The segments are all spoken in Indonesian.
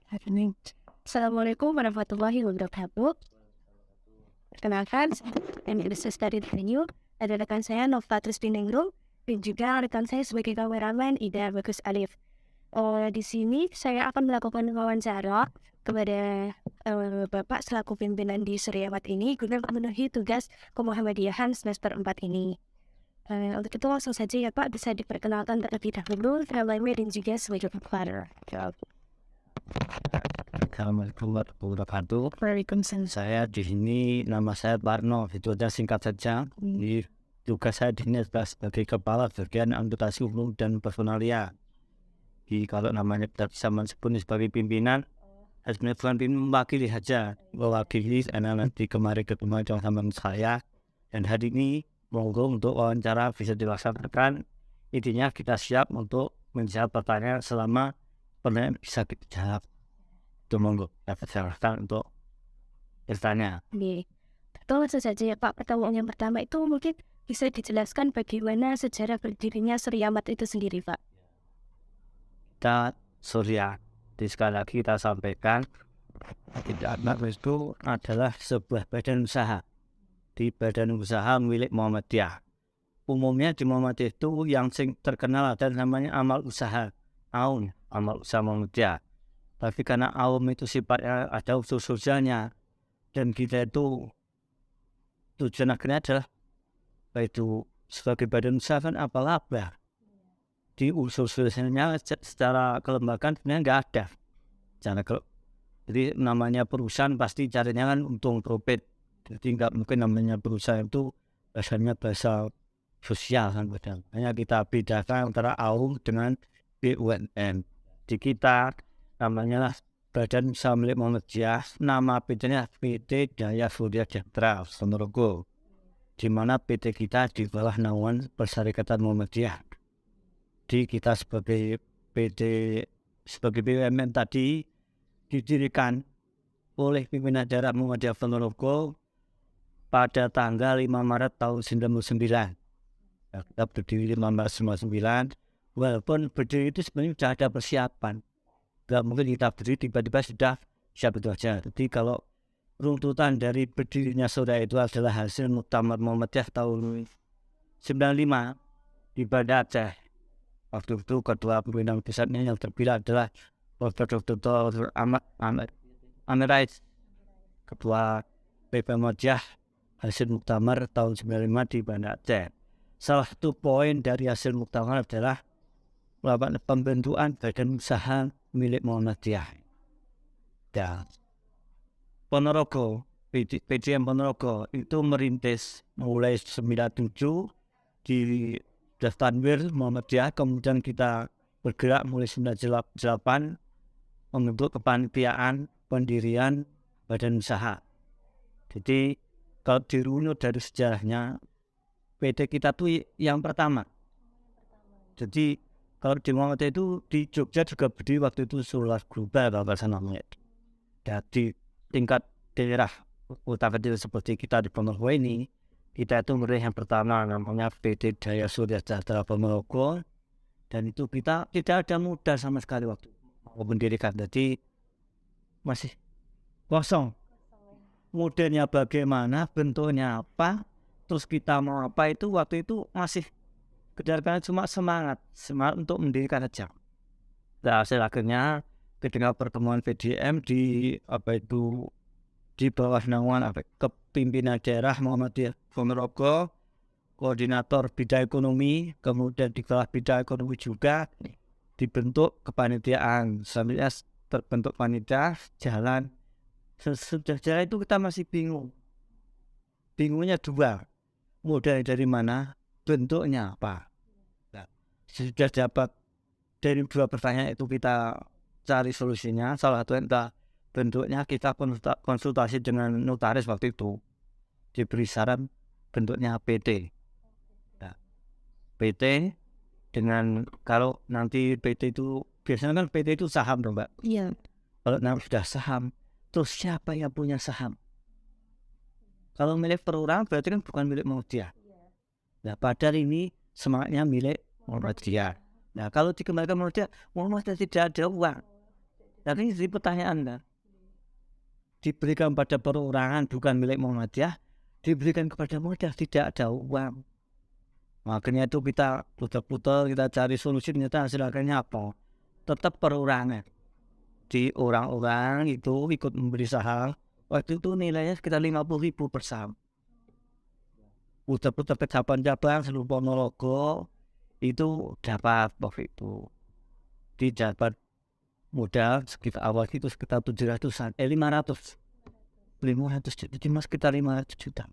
Assalamualaikum warahmatullahi wabarakatuh. Perkenalkan, saya Elisa dari Venue. Ada rekan saya Nova Tristinengrum dan juga rekan saya sebagai kameramen Ida Bagus Alif. Di sini saya akan melakukan wawancara kepada Bapak selaku pimpinan di Suryamat ini guna memenuhi tugas kemuhammadiyahan semester 4 ini. Untuk itu langsung saja ya Pak, bisa diperkenalkan terlebih dahulu namanya dan juga sebagai partner. Assalamualaikum warahmatullahi wabarakatuh. Waalaikumsalam. Saya di sini, nama saya Parno, itu aja singkat saja. Di tugas saya di sini adalah sebagai kepala bagian akuntansi umum dan personalia. Kalau namanya kita bisa menyebut sebagai pimpinan, sebenarnya bukan pimpinan, mewakili saja, mewakili karena nanti kemarin ketemu sama saya, dan hari ini monggo untuk wawancara bisa dilaksanakan. Intinya kita siap untuk menjawab pertanyaan selama pertanyaan bisa kita jawab. Itu monggo dapat silahkan untuk bertanya. Itu langsung saja ya Pak. Pertanyaan yang pertama itu mungkin bisa dijelaskan bagaimana sejarah berdirinya Suryamat itu sendiri Pak. Kita Surya, sekali lagi kita sampaikan, Suryamat itu adalah sebuah badan usaha. Di badan usaha milik Muhammadiyah. Umumnya di Muhammadiyah itu yang terkenal ada namanya amal usaha, amal usaha Muhammadiyah. Tapi karena AUM itu sifatnya ada usul-usulnya, dan kita itu tujuan akhirnya adalah itu sebagai badan usaha kan apa-apa. Di usul-usulnya secara kelembagaan sebenarnya nggak ada. Jadi namanya perusahaan pasti carinya kan untung profit. Jadi nggak mungkin namanya perusahaan itu bahasanya bahasa sosial kan. Hanya kita bedakan antara AUM dengan BUMN. Di kita namanya Badan Usaha Milik Muhammadiyah, nama PT-nya PT Daya Surya Sejahtera Ponorogo, di mana PT kita di bawah naungan Persyarikatan Muhammadiyah. Di kita sebagai PT sebagai BUMN tadi didirikan oleh pimpinan daerah Muhammadiyah Ponorogo pada tanggal 5 Maret tahun 1999. Kita berdiri 5 Maret 1999, walaupun berdiri itu sebenarnya sudah ada persiapan. Gak mungkin kita berdiri tiba-tiba sudah siap itu aja. Jadi kalau runtutan dari berdirinya Surya itu adalah hasil Muktamar Muhammadiyah tahun 95 di Banda Aceh. Waktu itu kedua pimpinan pusatnya yang terpilih adalah Prof. Dr. Ahmad Amin Rais, ketua PP Muhammadiyah hasil Muktamar tahun 95 di Banda Aceh. Salah satu poin dari hasil Muktamar adalah melakukan pembentukan badan usaha milik Muhammadiyah. Dan Ponorogo, PDM Ponorogo itu merintis mulai 97 di Tanwir Muhammadiyah, kemudian kita bergerak mulai 98 membentuk kepanitiaan pendirian badan usaha. Jadi kalau dirunut dari sejarahnya, PT kita tuh yang pertama. Jadi kalau di Muhammadiyah itu di Jogja juga berdiri waktu itu Solar Global kalau namanya. Jadi tingkat daerah utama seperti kita di Ponorogo ini, kita itu mulai yang pertama namanya PT Daya Surya Sejahtera Ponorogo, dan itu kita tidak ada mudah sama sekali waktu mau mendirikan. Jadi masih kosong. Modelnya bagaimana, bentuknya apa, terus kita mau apa itu waktu itu masih kedarkan cuma semangat untuk mendirikan saja. Nah, hasil akhirnya ketika pertemuan PDM di bawah naungan kepimpinan daerah Muhammadiyah Ponorogo, koordinator bidang ekonomi, kemudian di bawah bidang ekonomi juga dibentuk kepanitiaan. Selanjutnya terbentuk panitia jalan. Sesudah jalan itu kita masih bingung. Bingungnya dua, modal dari mana, bentuknya apa. Sudah dapat dari dua pertanyaan itu kita cari solusinya. Salah satu bentuknya kita konsultasi dengan notaris waktu itu, diberi saran bentuknya PT. Nah, PT dengan kalau nanti PT itu biasanya kan PT itu saham dong Mbak. Iya. Kalau nanti sudah saham, terus siapa yang punya saham? Kalau milik perorangan berarti kan bukan milik Muhammadiyah. Nah, padahal ini semangatnya milik Muhammadiyah. Nah, kalau dikembalikan Muhammadiyah tidak ada uang. Tapi jadi pertanyaan kan, diberikan pada perorangan bukan milik Muhammadiyah, diberikan kepada Muhammadiyah tidak ada uang. Makanya itu kita putar-putar, kita cari solusi, ternyata hasil akhirnya apa? Tetap perorangan. Di orang-orang itu ikut memberi saham, waktu itu nilainya sekitar 50.000 per saham. Putar-putar ke cabang-cabang seluruh Ponorogo itu dapat waktu itu. Didapat modal sekitar awal itu sekitar 700-an, 500 juta, cuma sekitar 500 juta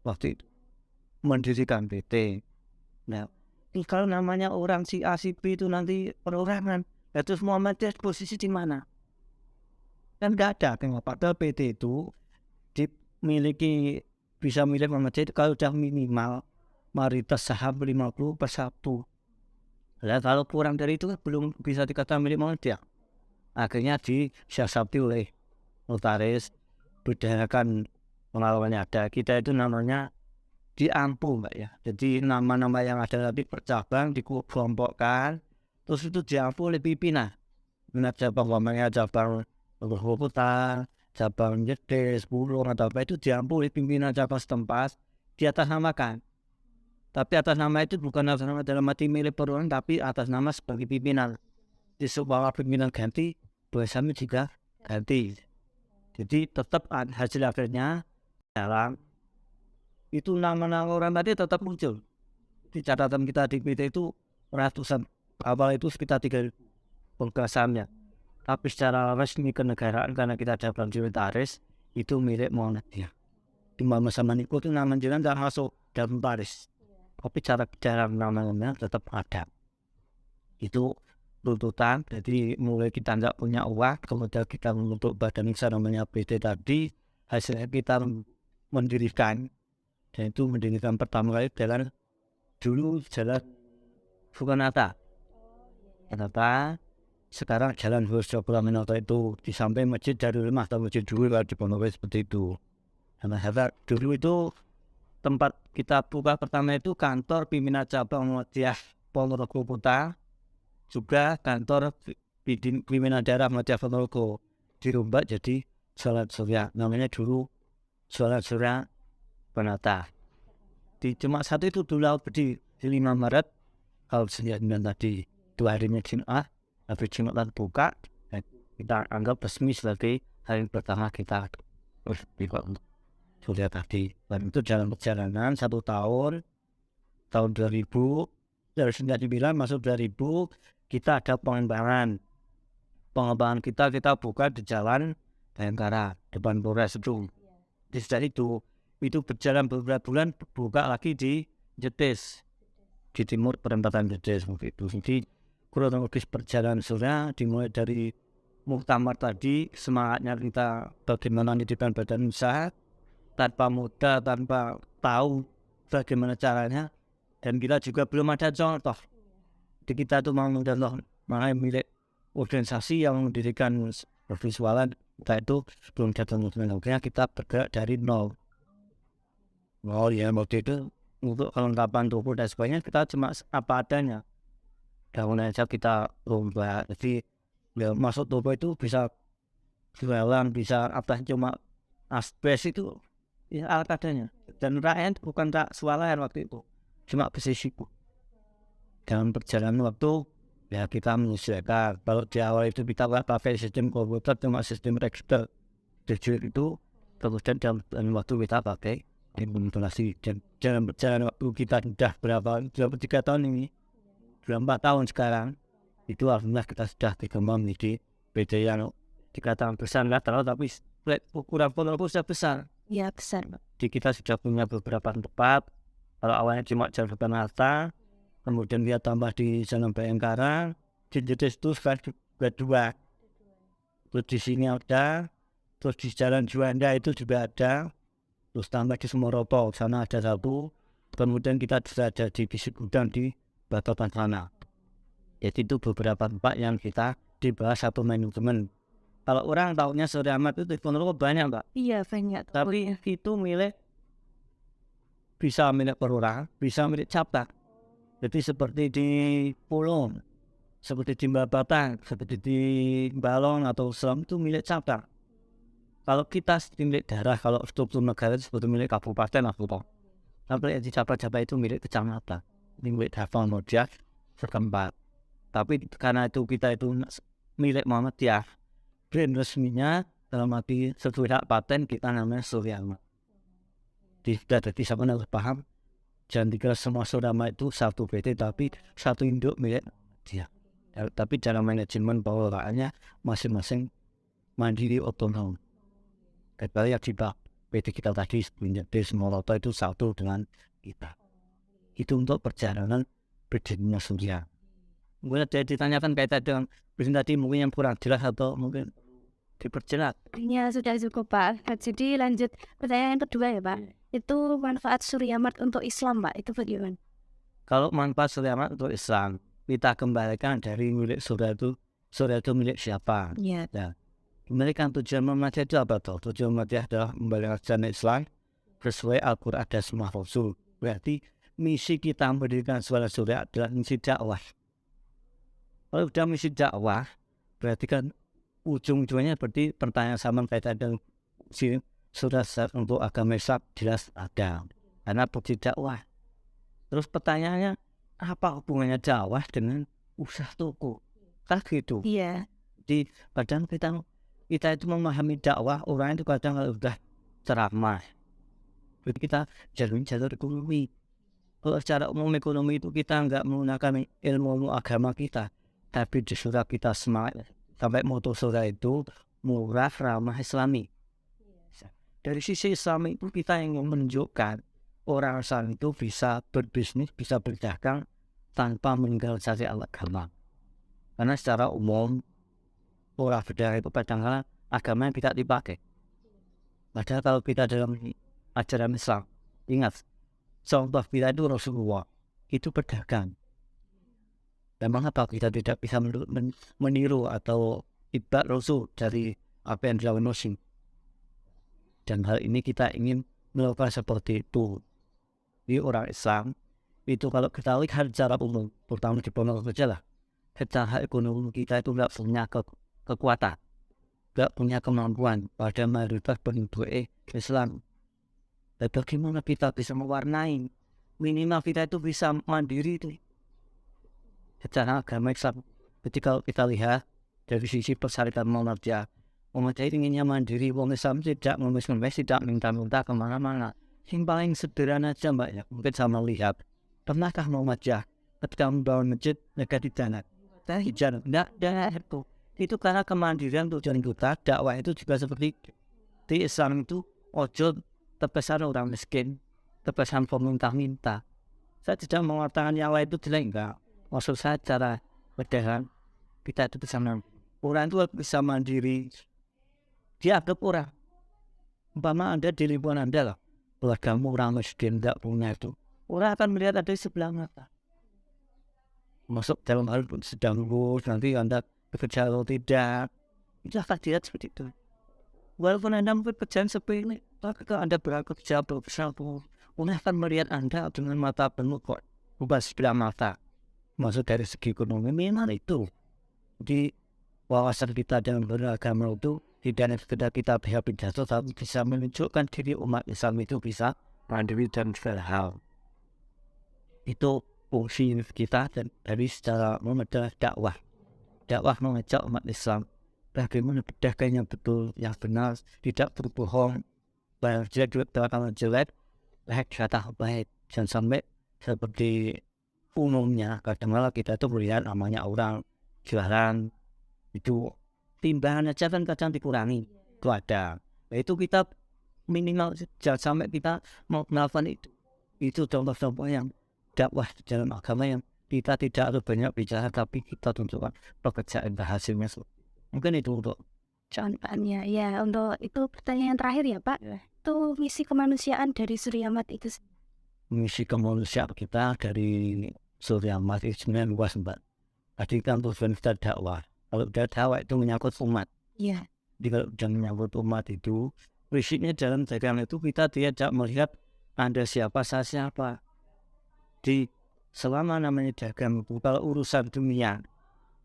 waktu itu mendirikan PT. Nah, kalau namanya orang si A si B itu nanti perorangan, terus Muhammadiyah posisi di mana? Kan nggak ada, padahal PT itu dimiliki, bisa milik Muhammadiyah itu kalau udah minimal mayoritas saham 50/1. Nah, kalau kurang dari itu belum bisa dikatakan milik Muhammadiyah. Akhirnya disiasati oleh notaris, berdasarkan pengalamannya ada. Kita itu namanya diampu, Mbak ya. Jadi nama-nama yang ada nanti per cabang dikelompokkan, terus itu diampu oleh pimpinan. Cabang umpamanya cabang Putar, cabang Jedes, Bulung atau apa itu diampu oleh pimpinan cabang setempat, diatasnamakan. Tapi atas nama itu bukan atas nama dalam arti milik perorangan, tapi atas nama sebagai pimpinan. Di sebuah pimpinan ganti, biasanya juga ganti. Jadi tetap hasil akhirnya dalam itu nama-nama orang tadi tetap muncul. Di catatan kita di PT itu ratusan, awal itu sekitar 3.000 pemegang sahamnya. Tapi secara resmi kenegaraan karena kita ada notaris itu milik Muhammadiyah. Di masa Maniko itu nama jalan tidak masuk dalam notaris, tapi cara namanya tetap ada. Itu tuntutan. Jadi mulai kita tidak punya uang, kemudian kita membentuk badan usaha namanya PT tadi, hasilnya kita mendirikan, dan itu mendirikan pertama kali jalan Soekarno-Hatta. Kenapa? Sekarang jalan Soekarno-Hatta itu di samping masjid Darul Ilmah atau masjid dulu di Ponorogo seperti itu. Karena dulu itu tempat kita buka pertama itu kantor pimpinan cabang Muhammadiyah Ponorogo Kota, juga kantor pimpinan daerah Muhammadiyah Ponorogo, dirubah jadi Sholat Surya. Namanya dulu Sholat Surya Penata. Cuma satu itu dulu berdiri di 5 Maret kalau 9 tadi, 2 harinya Jumat. Habis Jumat buka, kita anggap resmi sebagai hari pertama kita sudah tadi. Dan itu dalam perjalanan 1 tahun 2000 dari 1999 masuk 2000 kita ada pengembangan kita buka di Jalan Bayangkara depan Polres itu. Di sejak itu berjalan beberapa bulan, buka lagi di Jedes di timur perempatan Jedes itu. Jadi kronologis perjalanan surya dimulai dari muktamar tadi, semangatnya kita bagaimana mendirikan badan usaha tanpa modal, tanpa tahu bagaimana caranya, dan kita juga belum ada contoh. Jadi kita tuh mau mencontoh makanya milik organisasi yang mendirikan visualan kita itu belum ada teknologinya, kita bergerak dari nol. Ya waktu itu untuk kelengkapan toko dan sebagainya kita cuma apa adanya. Daun aja kita lomba, jadi ya, masuk toko itu bisa jualan, bisa apa, cuma asbes itu ya alat adanya. Dan rakyat bukan tak swalayan waktu itu, cuma besisiku. Dalam perjalanan waktu ya kita menyesuaikan. Kalau di awal itu kita pakai sistem komputer, cuma sistem register tujuh itu, kemudian dalam waktu kita pakai implementasi. Dan dalam perjalanan waktu kita sudah berapa 3 tahun ini, 4 tahun sekarang, itu alhamdulillah kita sudah dikembang menjadi PT yang dikatakan besar nggak terlalu, tapi ukuran Ponorogo sudah besar. Ya besar. Jadi kita sudah punya beberapa tempat. Kalau awalnya cuma Jalan Soekarno-Hatta, kemudian dia tambah di Jalan Bayangkara, di Jedes itu sekarang juga 2. Terus di sini ada, terus di Jalan Juanda itu juga ada, terus tambah di Sumoropo sana ada 1. Kemudian kita sudah ada di Bisik Gudang di Batotan sana. Jadi itu beberapa tempat yang kita dibahas satu manajemen. Kalau orang tahunya Surya Ahmad itu di Ponorogo banyak, Mbak. Iya banyak. Tapi itu bisa milik perorangan, bisa milik cabang. Jadi seperti di Pulau seperti di Batang, seperti di Balong atau Selam itu milik cabang. Kalau kita milik daerah, kalau struktur negara itu seperti milik kabupaten atau kota. Tapi di cabang-cabang itu milik kecamatan, milik Davang Modia setempat. Tapi karena itu kita itu milik Muhammadiyah, brand resminya dalam arti sesuai hak paten kita namanya Surya Ahmad. Jadi sama harus paham, jangan dikira semua Surya Ahmad itu satu PT tapi satu induk milik dia. Tapi dalam manajemen pengelolaannya masing-masing mandiri otonom. Kecuali yang di PT kita tadi menjadi Semoloto itu satu dengan kita. Itu untuk perjalanan berdirinya Surya. Mungkin ada ditanyakan kaitan dengan bisnis tadi mungkin yang kurang jelas atau mungkin diperjelas. Ya sudah cukup Pak. Jadi lanjut pertanyaan yang kedua ya Pak. Itu manfaat Surya Ahmad untuk Islam Pak, itu bagaimana? Kalau manfaat Surya Ahmad untuk Islam, kita kembalikan dari milik Surya itu milik siapa? Iya. Ya. Kembalikan tujuan Muhammadiyah itu apa toh? Tujuan Muhammadiyah adalah membalikkan ajaran Islam sesuai Al-Quran dan Sunnah Rasul. Berarti misi kita mendirikan Suara Surya adalah misi dakwah. Kalau sudah misi dakwah, berarti kan ujung-ujungnya berarti pertanyaan sama kaitan dengan surat untuk agama Islam jelas ada. Karena bukti dakwah. Terus pertanyaannya, apa hubungannya dakwah dengan usaha toko? Kan gitu. Iya. Di padahal kita itu memahami dakwah, orang itu kadang kalau udah ceramah, jadi kita jalur ekonomi. Kalau secara umum ekonomi itu kita nggak menggunakan ilmu agama kita, tapi di surah kita semangat sampai moto surah itu murah, ramah, Islami. Dari sisi Islami itu kita ingin menunjukkan orang Islam itu bisa berbisnis, bisa berdagang tanpa meninggalkan syariat agama. Karena secara umum orang berdagang itu kadang-kadang agama yang tidak dipakai. Padahal kalau kita dalam ajaran Islam, ingat, contoh kita itu Rasulullah, itu berdagang. Dan mengapa kita tidak bisa meniru atau ibarat Rasul dari apa yang dilakukan Rasul? Dan hal ini kita ingin melakukan seperti itu. Di orang Islam, itu kalau kita lihat secara umum, terutama di pondok saja lah, secara ekonomi kita itu tidak punya kekuatan, tidak punya kemampuan pada mayoritas penduduk Islam. Dan bagaimana kita bisa mewarnai, minimal kita itu bisa mandiri itu secara agama Islam. Jadi kalau kita lihat dari sisi persyaratan Muhammadiyah inginnya mandiri, wong Islam tidak mengemis-ngemis, tidak minta-minta kemana-mana. Yang paling sederhana aja Mbak ya, mungkin sama lihat, pernahkah Muhammadiyah ketika membangun masjid negara di jalan? Tidak itu. Itu karena kemandirian tujuan kita. Dakwah itu juga seperti di Islam itu ojo terkesan orang miskin, terkesan peminta-minta. Saya tidak mengatakan yang lain itu jelek, enggak. Maksud saya cara berdagang kita itu bisa orang itu bisa mandiri. Dia anggap orang. Umpama Anda di lingkungan Anda lah, keluargamu orang miskin tidak punya itu, orang akan melihat ada di sebelah mata. Masuk dalam hal sedang lulus, nanti Anda bekerja atau tidak, itu akan dilihat seperti itu. Walaupun Anda mungkin pekerjaan sepele, tapi kalau Anda bekerja besar, orang akan melihat Anda dengan mata penuh kok, bukan sebelah mata. Maksud dari segi ekonomi memang itu. Di wawasan kita dalam beragama itu tidak sekedar kita pihak pidato, tapi bisa menunjukkan diri umat Islam itu bisa mandiri dan segala hal. Itu fungsi kita dan dari secara adalah dakwah. Dakwah mengajak umat Islam bagaimana berdagang yang betul, yang benar, tidak berbohong, bayar jelek, kalau jelek, baik jatah baik. Jangan sampai seperti umumnya kadang-kadang kita tuh melihat namanya orang jualan itu timbangan aja kan kadang dikurangi, itu ada. Nah, itu kita minimal jangan sampai kita mau melakukan itu contoh-contoh yang dakwah dalam agama yang kita tidak harus banyak bicara tapi kita tunjukkan pekerjaan hasilnya. Mungkin itu untuk contohnya ya. Untuk itu pertanyaan terakhir ya Pak, itu misi kemanusiaan dari Surya Ahmad itu. Misi kemanusiaan kita dari Surya Ahmad itu sebenarnya luas Mbak. Tadi kan tujuan kita dakwah. Kalau udah dakwah itu menyangkut umat. Iya. Jadi kalau udah menyangkut umat itu, prinsipnya dalam dagang itu kita tidak melihat Anda siapa, saya siapa. Di selama namanya dagang itu, kalau urusan dunia,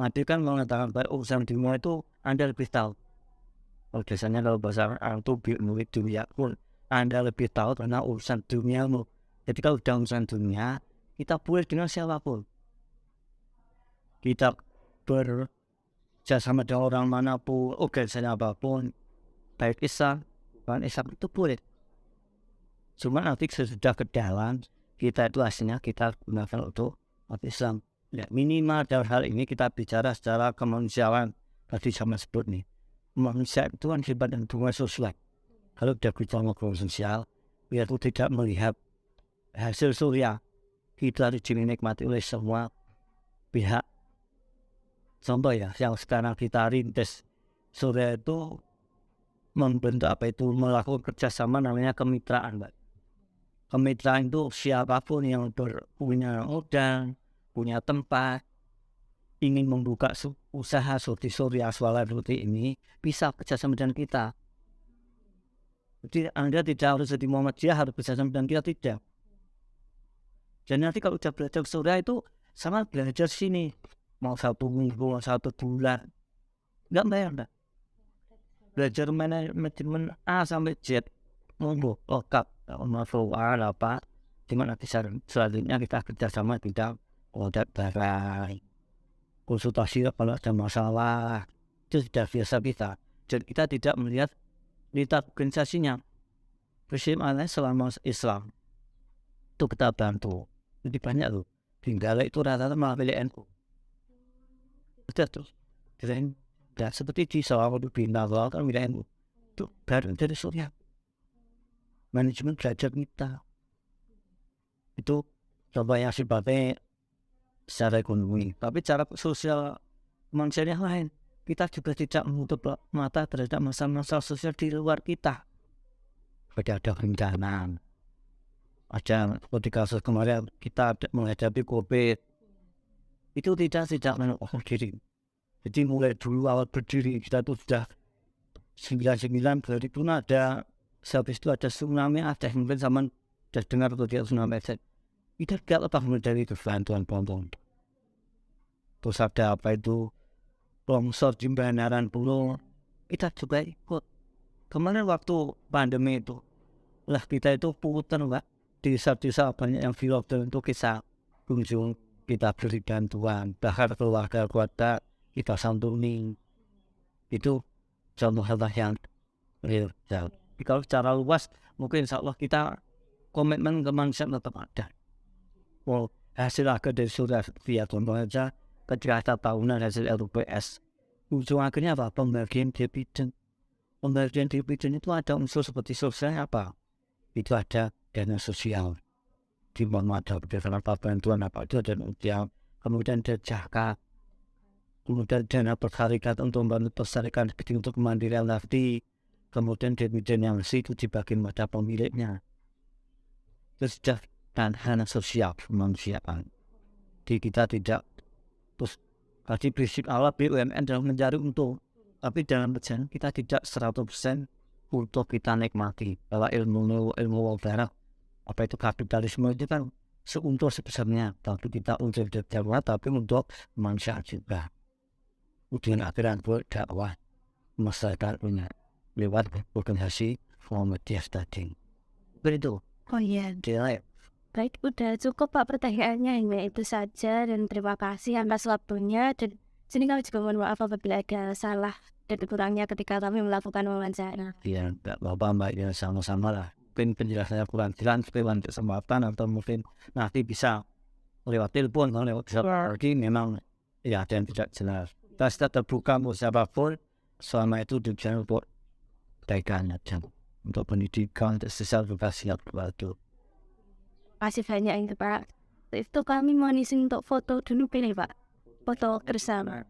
Mati kan mengatakan bahwa urusan dunia itu Anda lebih tahu. Kalau biasanya kalau bahasa Arab itu murid dunia pun Anda lebih tahu karena urusan duniamu. Jadi kalau udah urusan dunia, kita boleh dengan siapapun. Kita bersama dengan orang manapun, organisasi apapun, baik Islam, bukan Islam itu boleh. Cuma nanti sesudah ke dalam, kita itu hasilnya kita gunakan untuk umat Islam. Ya, minimal dalam hal ini kita bicara secara kemanusiaan. Tadi sama sebut nih, manusia itu kan sifat dan hubungan sosial. Kalau udah bicara hubungan sosial, biar itu tidak melihat hasil surya, kita harus dinikmati oleh semua pihak. Contoh ya, yang sekarang kita rintis, surya itu membentuk melakukan kerjasama namanya kemitraan, Mbak. Kemitraan itu siapapun yang punya modal, punya tempat, ingin membuka usaha seperti surya swala seperti ini, bisa kerjasama dengan kita. Jadi Anda tidak harus jadi Muhammadiyah harus bersama dengan kita, tidak. Dan nanti kalau udah belajar surya itu sama belajar sini, mau 1 minggu, mau 1 bulan, nggak bayar, Mbak. Belajar manajemen A sampai Z, lengkap, masuk apa, cuma nanti selanjutnya kita kerjasama tidak produk barang, konsultasi kalau ada masalah, itu sudah biasa kita. Dan kita tidak melihat kita organisasinya. Prinsip aneh selama Islam itu kita bantu. Jadi banyak loh. Tinggal itu rata-rata malah pilih NU. Sudah tuh. Dan seperti di Sarawak Bina kan milih NU. Itu baru dari surya. Manajemen belajar kita. Itu contoh yang sifatnya secara ekonomi. Tapi cara sosial manusia yang lain. Kita juga tidak menutup mata terhadap masalah-masalah sosial di luar kita. Ada bencana, ada seperti kasus kemarin kita menghadapi COVID, itu tidak menutup diri. Jadi mulai dulu awal berdiri kita itu sudah 99 2000 ada, sehabis itu ada tsunami, ada mungkin sama sudah dengar atau tidak tsunami, kita tidak lepas dari itu bantuan. Terus ada longsor di Banaran Pulau, kita juga ikut. Kemarin waktu pandemi itu, lah kita itu putar, Mbak, di desa-desa banyak yang vlog untuk kisah kunjung, kita beri bantuan, bahkan keluarga kita santuni. Itu contoh yang real. Kalau secara luas, mungkin insya Allah kita komitmen kemanusiaan tetap ada. Hasil akhir dari surya via contoh aja, ketika tahunan hasil LPS, ujung akhirnya apa? Pembagian dividen. Pembagian dividen itu ada unsur seperti sosial apa? Itu ada dana sosial. Di mana ada berdasarkan bantuan apa itu ada ujian, kemudian ada zakat, kemudian dana persarikat untuk membantu persarikat untuk kemandirian nafti, kemudian dividen yang itu dibagi pada pemiliknya. Terus dana sosial kemanusiaan. Di kita tidak terus tadi prinsip awal BUMN dalam mencari untung, tapi dalam perjalanan kita tidak 100% untuk kita nikmati. Kalau ilmu barat, apa itu kapitalisme itu kan seuntur sebesarnya, tapi tidak untuk dakwah, tapi untuk manusia juga. Dengan aturan dakwah masyarakat punya lewat organisasi Muhammadiyah tadi. Begitu. Oh iya. Baik, udah cukup Pak pertanyaannya, hanya itu saja dan terima kasih atas waktunya, dan sini kami juga mohon maaf apabila ada salah dan kurangnya ketika kami melakukan wawancara. Iya, enggak apa-apa Mbak, ya sama-sama lah. Mungkin penjelasannya kurang jelas, lewat kesempatan atau mungkin nanti bisa lewat telepon, kalau lewat lagi memang ya ada yang tidak jelas. Kita terbuka untuk siapapun, selama itu tujuan untuk kebaikan aja, untuk pendidikan, untuk sosial edukasi atau Kasih banyak itu Pak. Itu kami mohon izin untuk foto dulu pilih Pak. Foto bersama.